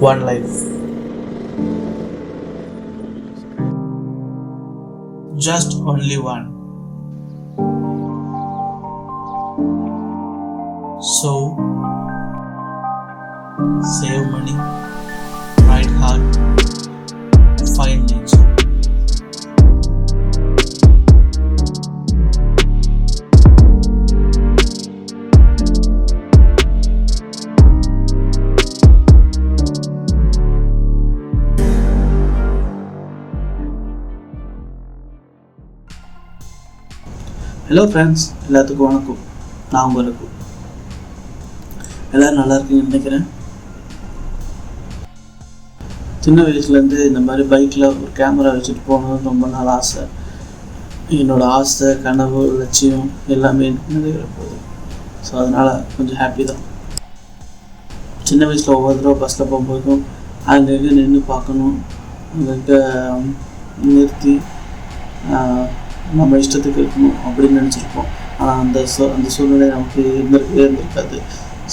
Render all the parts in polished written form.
one life, just only one. So, save money, ride hard, find nature. Hello friends, எல்லாத்துக்கும் வணக்கம். நான் உங்களுக்கு எல்லோரும் நல்லா இருக்குன்னு நினைக்கிறேன். சின்ன வயசுலேருந்து இந்த மாதிரி பைக்கில் ஒரு கேமரா வச்சுட்டு போகணுன்னு ரொம்ப நாள் ஆசை. என்னோடய ஆசை, கனவு, லட்சியம் எல்லாமே நிறைவேற போகுது. ஸோ அதனால் கொஞ்சம் ஹாப்பி தான். சின்ன வயசில் ஒவ்வொரு தடவை பஸ்ஸில் போகும்போதும் அங்கங்கே நின்று பார்க்கணும், அங்கங்கே நிறுத்தி நம்ம இஷ்டத்துக்கு இருக்கணும் அப்படின்னு நினச்சிருப்போம். ஆனால் அந்த சூழ்நிலை நமக்கு இருந்திருக்காது.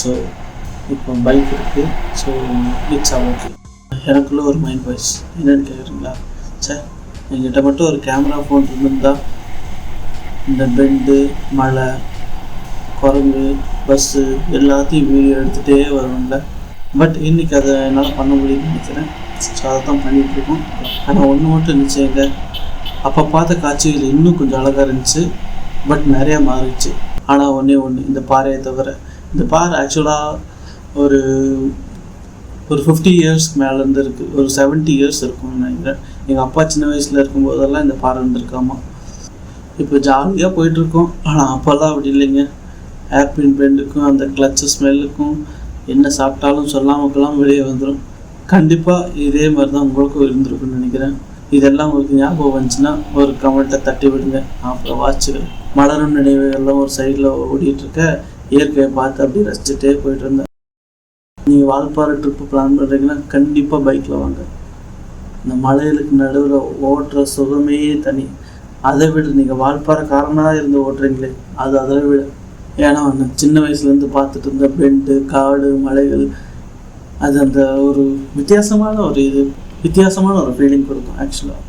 ஸோ இப்போ பைக் இருக்குது. So it's okay. எனக்குள்ளே ஒரு மைண்ட் வாய்ஸ் என்னென்னு கேட்குறீங்களா? சார், என்கிட்ட மட்டும் ஒரு கேமரா ஃபோன் இருந்திருந்தால் இந்த பெண்டு, மழை, குரங்கு, பஸ்ஸு எல்லாத்தையும் வீடியோ எடுத்துகிட்டே வருவாங்க. பட் இன்றைக்கி அதை என்னால் பண்ண முடியும்னு நினைக்கிறேன். ஸோ அதை தான் பண்ணிகிட்ருக்கோம். ஆனால் ஒன்று மட்டும் நிச்சயங்க, அப்போ பார்த்த காட்சிகள் இன்னும் கொஞ்சம் அழகாக இருந்துச்சு. பட் நிறையா மாறிடுச்சு. ஆனால் ஒன்று இந்த பாறையை தவிர, இந்த பாறை ஆக்சுவலாக ஒரு 50 இயர்ஸ்க்கு மேலேருந்து இருக்குது. ஒரு 70 இயர்ஸ் இருக்கும்னு நினைக்கிறேன். எங்கள் அப்பா சின்ன வயசில் இருக்கும்போதெல்லாம் இந்த பாறை இருந்திருக்காமா. இப்போ ஜாலியாக போயிட்டுருக்கோம். ஆனால் அப்போல்லாம் அப்படி இல்லைங்க. ஏர்பின் பெண்டுக்கும் அந்த கிளச்சு ஸ்மெல்லுக்கும் என்ன சாப்பிட்டாலும் சொல்லாமக்கெல்லாம் வெளியே வந்துடும். கண்டிப்பாக இதே மாதிரி தான் உங்களுக்கும் இருந்திருக்குன்னு நினைக்கிறேன். இதெல்லாம் உங்களுக்கு ஞாபகம் வந்துச்சுன்னா ஒரு கமெண்ட்டை தட்டி விடுங்க. நான் அப்புறம் வாட்சிக்கிறேன். மலரும் நினைவுகள்லாம் ஒரு சைடில் ஓடிட்டுருக்க இயற்கையை பார்த்து அப்படி ரசிச்சுட்டே போயிட்டு இருந்தேன். நீங்கள் வால்பாறை ட்ரிப்பு பிளான் பண்ணுறீங்கன்னா கண்டிப்பாக பைக்கில் வாங்க. இந்த மலைகளுக்கு நடுவில் ஓட்டுற சுகமே தனி. அதை விட நீங்கள் வால்பாறை காரணமாக இருந்து ஓட்டுறீங்களே, அது அதை விட. ஏன்னா சின்ன வயசுலேருந்து பார்த்துட்டு இருந்த பெண்டு, காடு, மலைகள், அது அந்த ஒரு வித்தியாசமான ஒரு ஃபீலிங் கொடுக்கும். ஆக்சுவலாக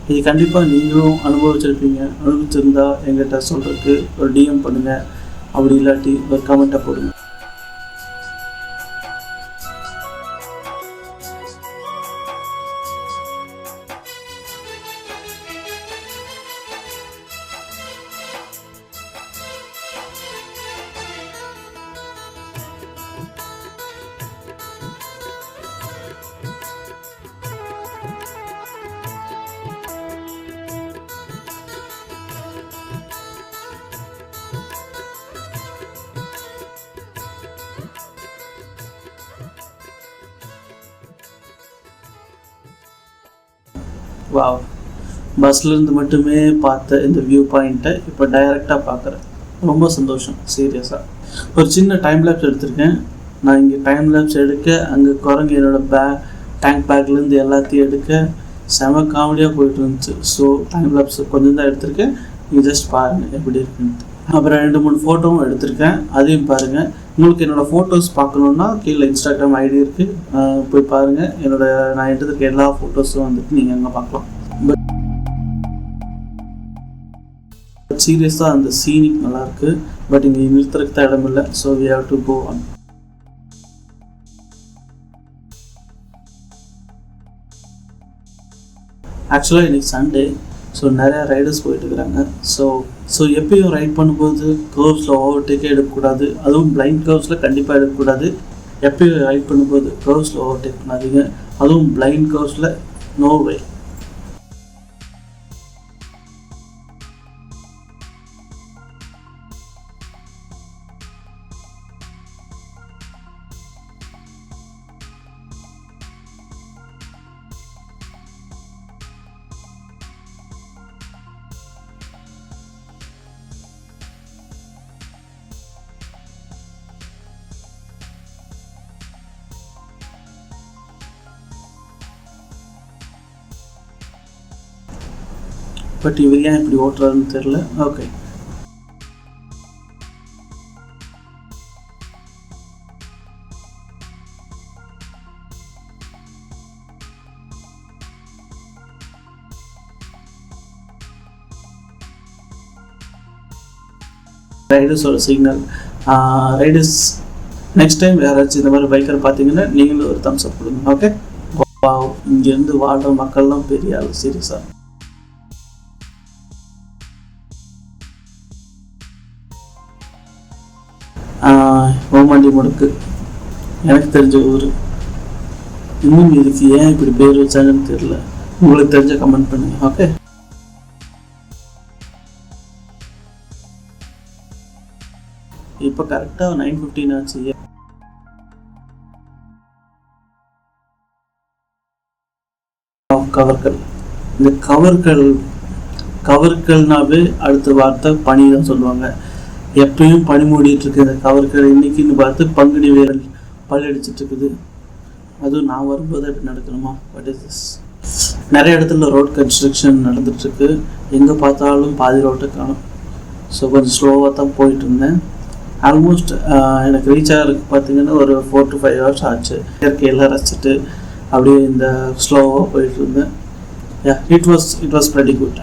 இது கண்டிப்பாக நீங்களும் அனுபவிச்சிருப்பீங்க. அனுபவிச்சிருந்தா எங்கிட்ட சொல்கிறதுக்கு ஒரு டிஎம் பண்ணுங்கள். அப்படி இல்லாட்டி ஒரு கமெண்ட்டை போடுங்க. வாவ், பஸ்லேருந்து மட்டுமே பார்த்த இந்த வியூ பாயிண்ட்டை இப்போ டைரெக்டாக பார்க்குறேன். ரொம்ப சந்தோஷம். சீரியஸாக ஒரு சின்ன டைம் லேப்ஸ் எடுத்திருக்கேன். நான் இங்கே டைம் லேப்ஸ் எடுக்க, அங்கே குரங்கு என்னோடய டேங்க் பேக்லேருந்து எல்லாத்தையும் எடுக்க செம காமெடியாக போயிட்டு இருந்துச்சு. ஸோ டைம் லேப்ஸ் கொஞ்சம் தான் எடுத்திருக்கேன். நீங்கள் ஜஸ்ட் பாருங்கள் எப்படி இருக்குன்ட்டு. அப்புறம் 2-3 ஃபோட்டோவும் எடுத்திருக்கேன், அதையும் பாருங்கள். உங்களுக்கு என்னோடய ஃபோட்டோஸ் பார்க்கணுன்னா கீழே இன்ஸ்டாகிராம் ஐடி இருக்குது, போய் பாருங்கள். நான் எடுத்துருக்க எல்லா ஃபோட்டோஸும் வந்துட்டு நீங்கள் அங்கே பார்க்கலாம். பட் சீரியஸாக அந்த சீனிக் நல்லாயிருக்கு. பட் இங்கே நிறுத்துறதுக்கு தான் இடம் இல்லை. So we have to go on. ஆக்சுவலாக இன்றைக்கி சண்டே. ஸோ நிறையா ரைடர்ஸ் போயிட்டுருக்குறாங்க. ஸோ எப்பயும் ரைட் பண்ணும்போது கர்வ்ஸில் ஓவர்டேக்கே எடுக்கக்கூடாது. அதுவும் பிளைண்ட் கர்வ்ஸில் கண்டிப்பாக எடுக்கக்கூடாது. எப்பயும் ரைட் பண்ணும்போது கர்வ்ஸில் ஓவர்டேக் பண்ணாதீங்க. அதுவும் பிளைண்ட் கர்வ்ஸில் நோ வே. பட் இவர் ஏன் இப்படி ஓட்டுறாருன்னு தெரில. ஓகே, ரைடர்ஸோட சிக்னல். ரைடர்ஸ் நெக்ஸ்ட் டைம் யாராச்சும் இந்த மாதிரி பைக்கர் பார்த்தீங்கன்னா நீங்களும் ஒரு தம்ஸ் அப் கொடுங்க. ஓகே, இங்கேருந்து வாழ்கிற மக்கள்லாம் பெரிய ஆள் சீரியஸாக. ஓமாண்டி முடுக்கு எனக்கு தெரிஞ்ச ஊர். இன்னும் இதுக்கு ஏன் இப்படி பேர் வச்சாங்கன்னு தெரியல. உங்களுக்கு தெரிஞ்ச கமெண்ட் பண்ணுங்க. ஓகே, இப்போ கரெக்டாக 9:15 ஆச்சு. கவர்கள், இந்த கவர்கள்னாவே அடுத்த வார்த்தை பனி தான் சொல்லுவாங்க. எப்பயும் பனி மூடிட்டு இருக்கு இந்த கவர்கள். இன்னைக்குன்னு பார்த்து பங்குனி வேரல் பல்லடிச்சிட்டு இருக்குது. அதுவும் நான் வரும்போது அப்படி நடக்கணுமா? What is this? நிறைய இடத்துல ரோட் கன்ஸ்ட்ரக்ஷன் நடந்துட்டுருக்கு. எங்கே பார்த்தாலும் பாதி ரோட்டை காணும். ஸோ கொஞ்சம் ஸ்லோவாக தான் போயிட்டு இருந்தேன். ஆல்மோஸ்ட் எனக்கு ரீச் ஆகிறதுக்கு பார்த்தீங்கன்னா ஒரு 4 to 5 hours ஆச்சு. இயற்கையெல்லாம் ரசிச்சுட்டு அப்படியே இந்த ஸ்லோவாக போயிட்டு இருந்தேன். It was pretty good.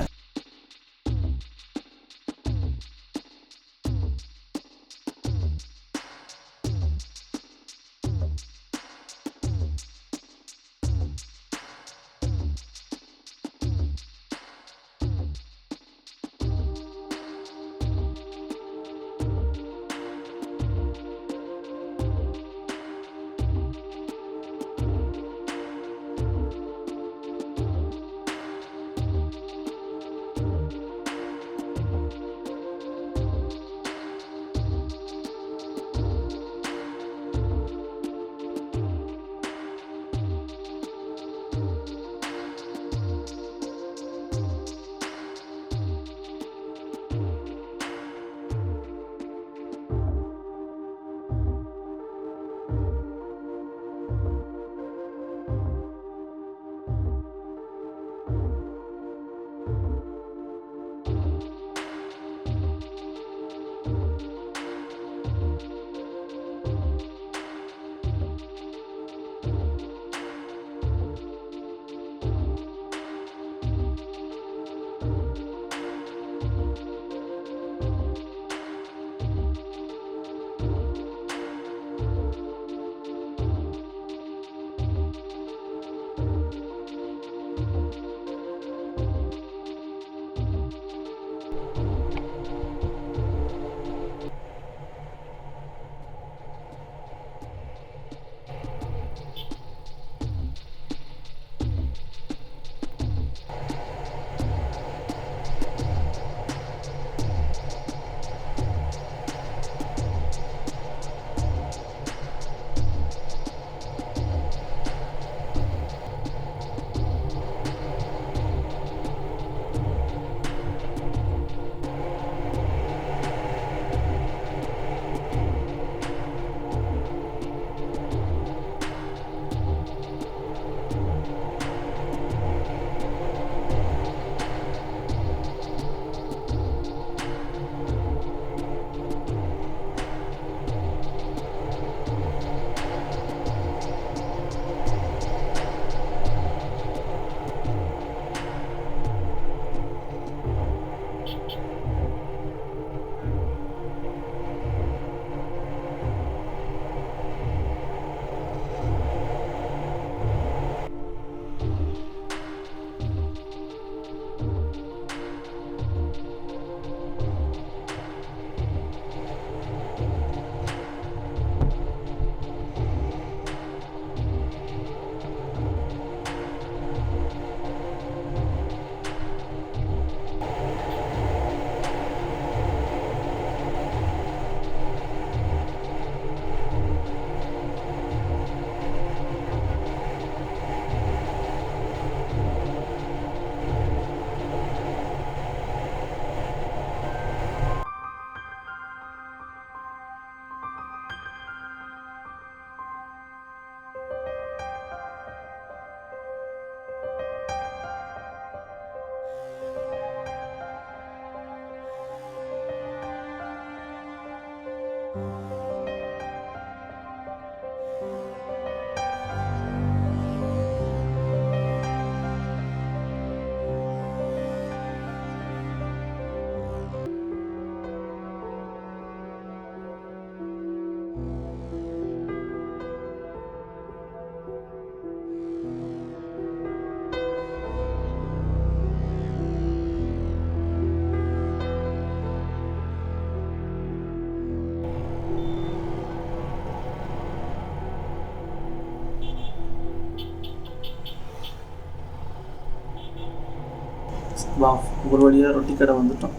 வா, ஒரு வழியாக ரொட்டி கடை வந்துட்டோம்.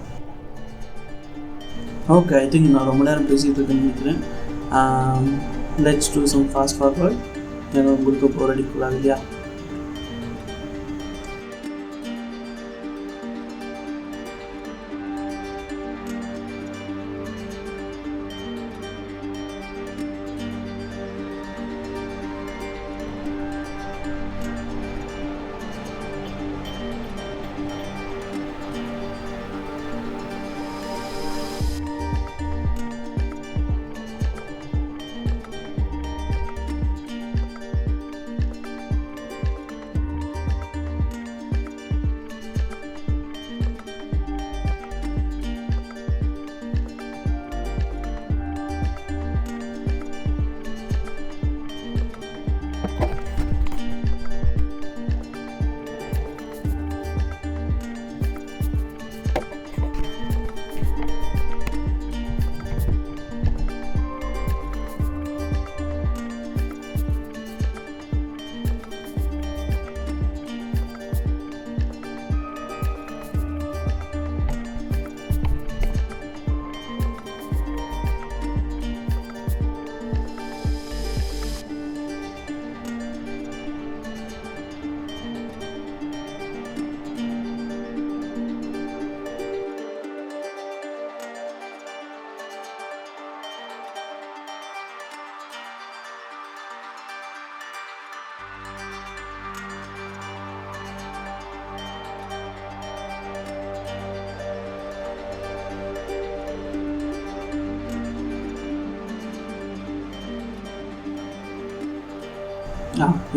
ஓகே, ஐ திங்க் நான் ரொம்ப நேரம் பேசிகிட்டு இருக்கேன்னு நினைக்கிறேன். Let's do some fast forward. ஏன்னா உங்களுக்கு போர் அடிக்கூடாது இல்லையா?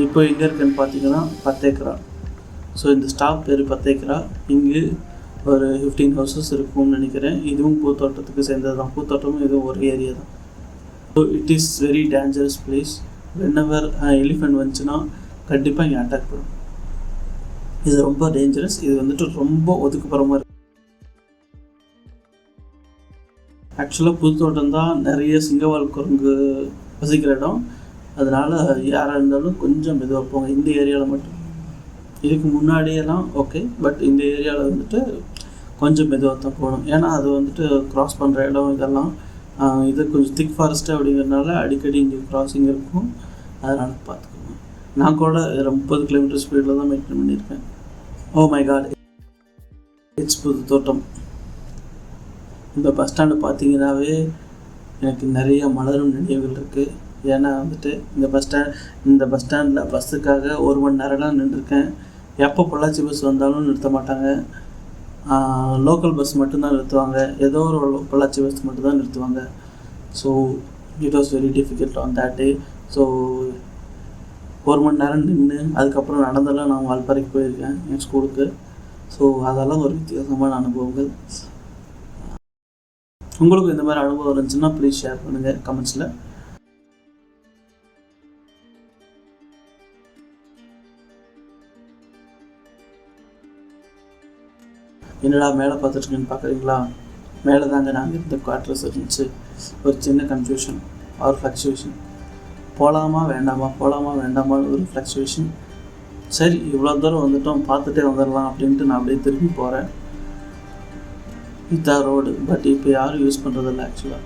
இப்போ எங்கே இருக்குன்னு பார்த்தீங்கன்னா 10 ஏக்கரா. ஸோ இந்த ஸ்டாப் பேர் 10 ஏக்கரா. இங்கு ஒரு 15 ஹவுசஸ் இருக்கும்னு நினைக்கிறேன். இதுவும் பூத்தோட்டத்துக்கு சேர்ந்தது தான். பூத்தோட்டமும் இதுவும் ஒரு ஏரியா தான். So it is very dangerous place. Whenever elephant வந்துச்சுன்னா கண்டிப்பாக இங்கே அட்டாக் பண்ணும். இது ரொம்ப டேஞ்சரஸ். இது வந்துட்டு ரொம்ப ஒதுக்குப்புறமாக இருக்குது. ஆக்சுவலாக பூத்தோட்டம் தான் நிறைய சிங்கவால் குரங்கு வசிக்கிற இடம். அதனால் யாராக இருந்தாலும் கொஞ்சம் மெதுவாக போங்க இந்த ஏரியாவில் மட்டும். இதுக்கு முன்னாடியெல்லாம் ஓகே, பட் இந்த ஏரியாவில் வந்துட்டு கொஞ்சம் மெதுவாக தான் போகணும். ஏன்னா அது வந்துட்டு க்ராஸ் பண்ணுற இடம் இதெல்லாம் இது கொஞ்சம் திக் ஃபாரஸ்ட்டு அப்படிங்கிறதுனால அடிக்கடி இங்கே க்ராஸிங் இருக்கும். அதனால் பார்த்துக்கோங்க. நான் கூட 30 கிலோமீட்டர் ஸ்பீடில் தான் மெயின்டைன் பண்ணியிருக்கேன். Oh my God, it's Puthuthottam. இந்த பஸ் ஸ்டாண்டு பார்த்தீங்கன்னாவே எனக்கு நிறைய மலரும் நினைவுகள் இருக்குது. ஏன்னா வந்துட்டு இந்த பஸ் ஸ்டாண்டில் பஸ்ஸுக்காக 1 மணி நேரம்லாம் நின்றுருக்கேன். எப்போ பொள்ளாச்சி பஸ் வந்தாலும் நிறுத்த மாட்டாங்க. லோக்கல் பஸ் மட்டும்தான் நிறுத்துவாங்க. ஏதோ ஒரு பொள்ளாச்சி பஸ் மட்டும்தான் நிறுத்துவாங்க. So it was very difficult on that day. So 1 மணி நேரம் நின்று அதுக்கப்புறம் நடந்தெல்லாம் நான் வால்பாறைக்கு போயிருக்கேன் என் ஸ்கூலுக்கு. ஸோ அதெல்லாம் ஒரு வித்தியாசமான அனுபவங்கள். உங்களுக்கு இந்த மாதிரி அனுபவம் இருந்துச்சுன்னா ப்ளீஸ் ஷேர் பண்ணுங்கள் கமெண்ட்ஸில். என்னடா மேலே பார்த்துட்ருக்கேன்னு பார்க்குறீங்களா? மேலே தாங்க நாங்கள் இருந்த குவார்ட்டர்ஸ் இருந்துச்சு. ஒரு சின்ன கன்ஃபியூஷன் ஒரு ஃப்ளக்சுவேஷன். போகலாமா வேண்டாமான்னு ஒரு ஃப்ளக்சுவேஷன். சரி, இவ்வளோ தூரம் வந்துட்டோம், பார்த்துட்டே வந்துடலாம் அப்படின்ட்டு நான் அப்படியே திரும்பி போகிறேன். இதான் ரோடு. பட் இப்போ யாரும் யூஸ் பண்ணுறதில்ல. ஆக்சுவலாக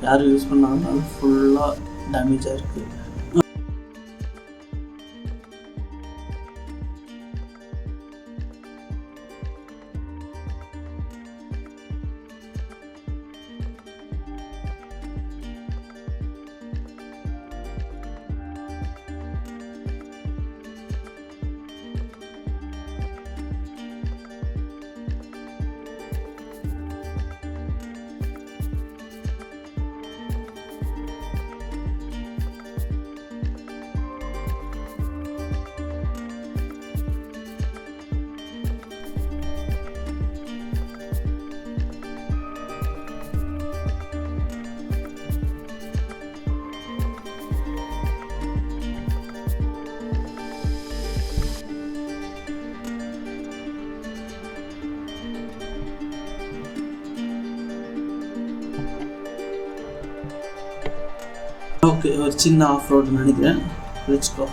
யாரும் யூஸ் பண்ணாதனால ஃபுல்லாக டேமேஜாக இருக்குது. ஓகே, ஒரு சின்ன ஆஃப் ரோடு நினைக்கிறேன். Let's go.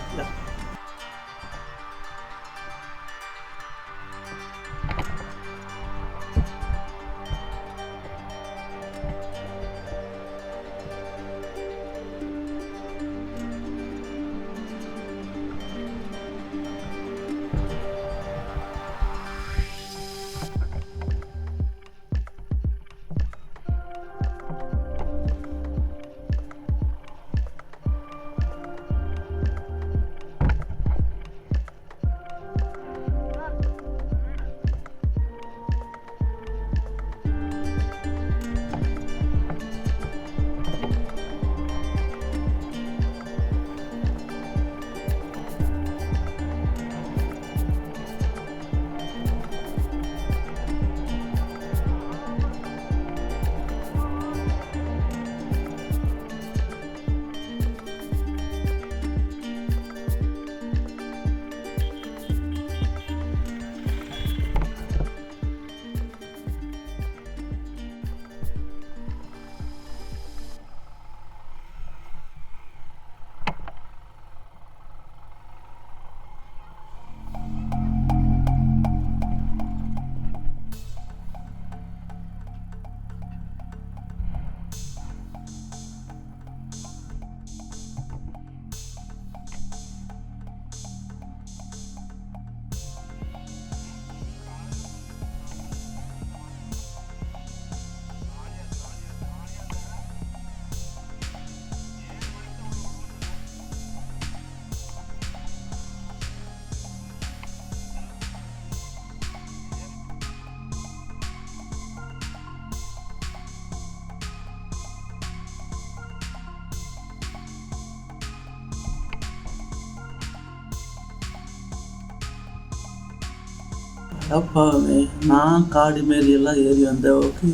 அப்பாவே நான் காடு மாரி எல்லாம் ஏறி வந்தேன். ஓகே,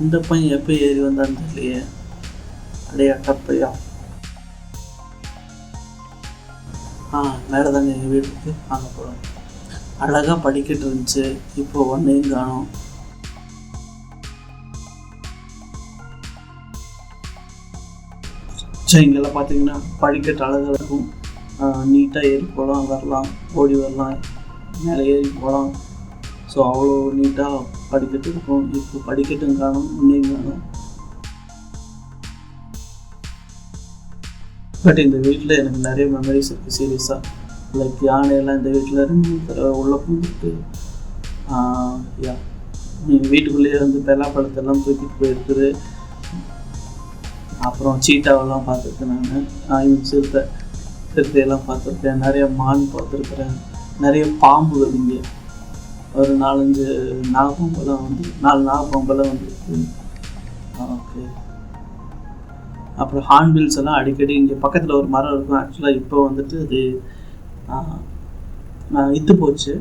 இந்த பையன் எப்போ ஏறி வந்தான்னு தெரியலையே. அடையா டப்பையா. மேலே தாங்க எங்கள் வீடு இருக்குது, அங்கே போகிறோம். அழகாக படிக்கட்டு இருந்துச்சு, இப்போ ஒன்றையும் காணும். சரி, இங்கெல்லாம் பார்த்தீங்கன்னா படிக்கட்டு அழகாக இருக்கும். நீட்டாக ஏறி போகலாம், வரலாம், ஓடி வரலாம், மேலே ஏறி போகலாம். ஸோ அவ்வளோ நீட்டாக படிக்கட்டு இருக்கும். இப்போ படிக்கட்டும் காணும், ஒன்றையும் காணும். பட் இந்த வீட்டில் எனக்கு நிறைய மெமரிஸ் இருக்குது சீரியஸாக. லைக் யானையெல்லாம் இந்த வீட்டில் 2-3 தடவை உள்ளே போந்துட்டு, எங்கள் வீட்டுக்குள்ளேயே வந்து பலாப்பழத்தெல்லாம் தூக்கிட்டு போயிருக்குது. அப்புறம் சீட்டாவெல்லாம் பார்த்துருக்கேன் நான். சிறுத்தையெல்லாம் பார்த்துருக்கேன். நிறைய மான் பார்த்துருக்குறேன். நிறைய பாம்புகள் இங்கே ஒரு 4-5 நாகப்பாம்பெல்லாம் வந்து 4 நாகப்பாம்பெல்லாம் வந்துருக்கு. ஓகே. அப்புறம் ஹார்ன்பில்ஸ் எல்லாம் அடிக்கடி இங்கே பக்கத்தில் ஒரு மரம் இருக்கும். ஆக்சுவலாக இப்போ வந்துட்டு அது இத்து போச்சு.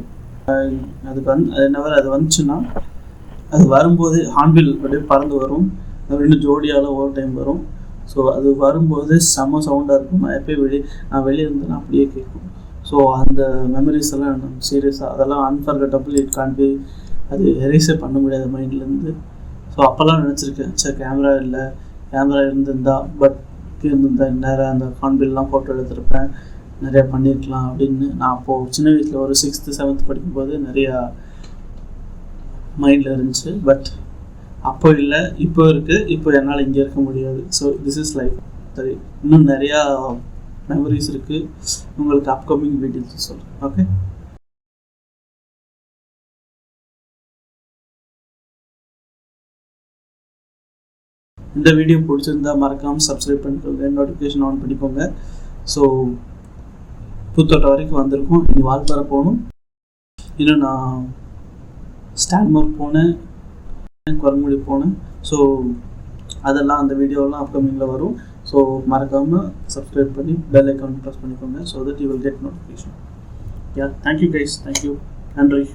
அதுக்கு அது வந்துச்சுன்னா அது வரும்போது ஹார்ன்பில் அப்படியே பறந்து வரும். 2 ஜோடியால் ஒரு டைம் வரும். ஸோ அது வரும்போது செம்ம சவுண்டாக இருக்கும். நான் வெளியே இருந்தேன்னா அப்படியே கேட்கும். ஸோ அந்த மெமரிஸ் எல்லாம் சீரியஸாக அதெல்லாம் அன்ஃபர்கட்டபிள். இட் கான் பி, அது எரேஸே பண்ண முடியாத மைண்ட்லேருந்து. ஸோ அப்போல்லாம் நினச்சிருக்கேன், சரி கேமரா இருந்திருந்தா நேராக அந்த ஹார்ன்பில்லாம் ஃபோட்டோ எடுத்திருப்பேன், நிறையா பண்ணியிருக்கலாம் அப்படின்னு. நான் அப்போது சின்ன வயசில் ஒரு 6th 7th படிக்கும்போது நிறையா மைண்டில் இருந்துச்சு. பட் அப்போ இல்லை, இப்போ இருக்குது. இப்போ என்னால் இங்கே இருக்க முடியாது. So this is life. சரி, இன்னும் நிறையா மெமரிஸ் இருக்குது. உங்களுக்கு அப்கமிங் வீடியோஸ் சொல்கிறேன். ஓகே. இந்த வீடியோ பிடிச்சிருந்தா மறக்காமல் சப்ஸ்கிரைப் பண்ணிக்கோங்க, நோட்டிஃபிகேஷன் ஆன் பண்ணிக்கோங்க. ஸோ புத்தோட்டம் வரைக்கும் வந்திருக்கோம். இனி வால்பாறை போகணும். இன்னும் நான் ஸ்டான்மோர் போனேன், குரங்குடி போனேன். ஸோ அதெல்லாம் அந்த வீடியோலாம் அப்கமிங்கில் வரும். ஸோ மறக்காமல் சப்ஸ்கிரைப் பண்ணி பெல் ஐக்கான் ப்ரெஸ் பண்ணிக்கோங்க. So that you will get notification. Thank you guys, thank you, நன்றி.